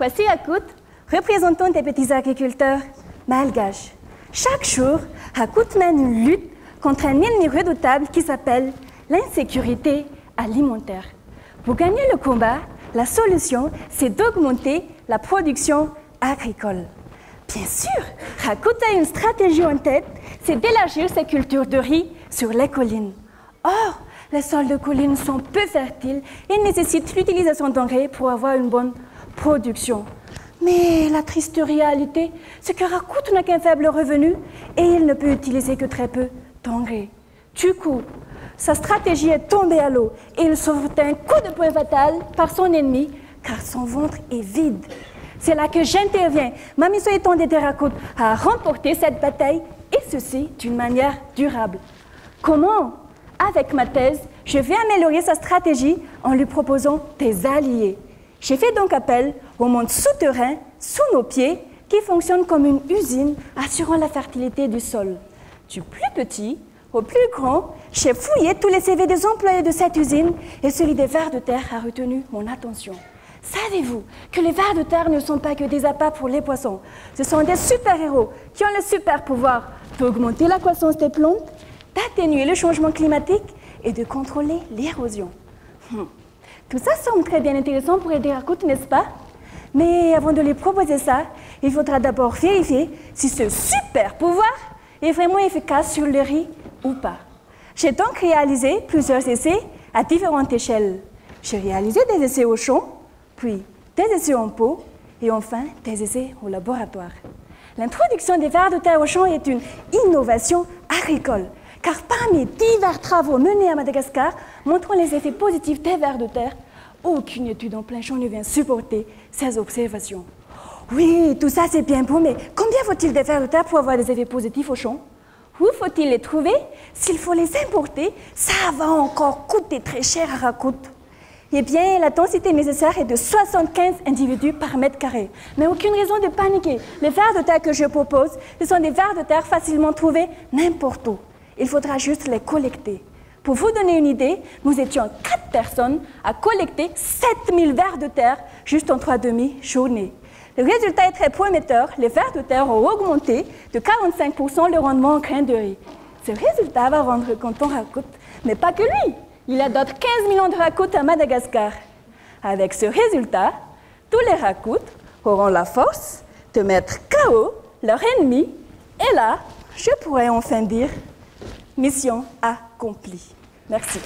Voici Rakout, représentant des petits agriculteurs malgaches. Chaque jour, Rakout mène une lutte contre un ennemi redoutable qui s'appelle l'insécurité alimentaire. Pour gagner le combat, la solution, c'est d'augmenter la production agricole. Bien sûr, Rakout a une stratégie en tête, c'est d'élargir ses cultures de riz sur les collines. Or, les sols de collines sont peu fertiles et nécessitent l'utilisation d'engrais pour avoir une bonne production. Mais la triste réalité, c'est que Rakout n'a qu'un faible revenu et il ne peut utiliser que très peu d'engrais. Du coup, sa stratégie est tombée à l'eau et il sauve un coup de poing fatal par son ennemi car son ventre est vide. C'est là que j'interviens, ma mission étant d'aider Rakout à remporter cette bataille et ceci d'une manière durable. Comment ? Avec ma thèse, je vais améliorer sa stratégie en lui proposant des alliés. J'ai fait donc appel au monde souterrain, sous nos pieds, qui fonctionne comme une usine assurant la fertilité du sol. Du plus petit au plus grand, j'ai fouillé tous les CV des employés de cette usine et celui des vers de terre a retenu mon attention. Savez-vous que les vers de terre ne sont pas que des appâts pour les poissons? Ce sont des super-héros qui ont le super pouvoir d'augmenter la croissance des plantes, d'atténuer le changement climatique et de contrôler l'érosion. Tout ça semble très bien intéressant pour aider Rakout, n'est-ce pas? Mais avant de lui proposer ça, il faudra d'abord vérifier si ce super pouvoir est vraiment efficace sur le riz ou pas. J'ai donc réalisé plusieurs essais à différentes échelles. J'ai réalisé des essais au champ, puis des essais en pot et enfin des essais au laboratoire. L'introduction des vers de terre au champ est une innovation agricole, car parmi divers travaux menés à Madagascar montrant les effets positifs des vers de terre, aucune étude en plein champ ne vient supporter ces observations. Oui, tout ça c'est bien beau, mais combien faut-il de vers de terre pour avoir des effets positifs au champ? Où faut-il les trouver? S'il faut les importer, ça va encore coûter très cher à Rakout. Eh bien, la densité nécessaire est de 75 individus par mètre carré. Mais aucune raison de paniquer. Les vers de terre que je propose, ce sont des vers de terre facilement trouvés n'importe où. Il faudra juste les collecter. Pour vous donner une idée, nous étions 4 personnes à collecter 7000 vers de terre juste en 3 demi-journées. Le résultat est très prometteur. Les vers de terre ont augmenté de 45% le rendement en grains de riz. Ce résultat va rendre content Rakout, mais pas que lui. Il y a d'autres 15 millions de Rakout à Madagascar. Avec ce résultat, tous les Rakout auront la force de mettre KO leur ennemi. Et là, je pourrais enfin dire mission accomplie. Merci.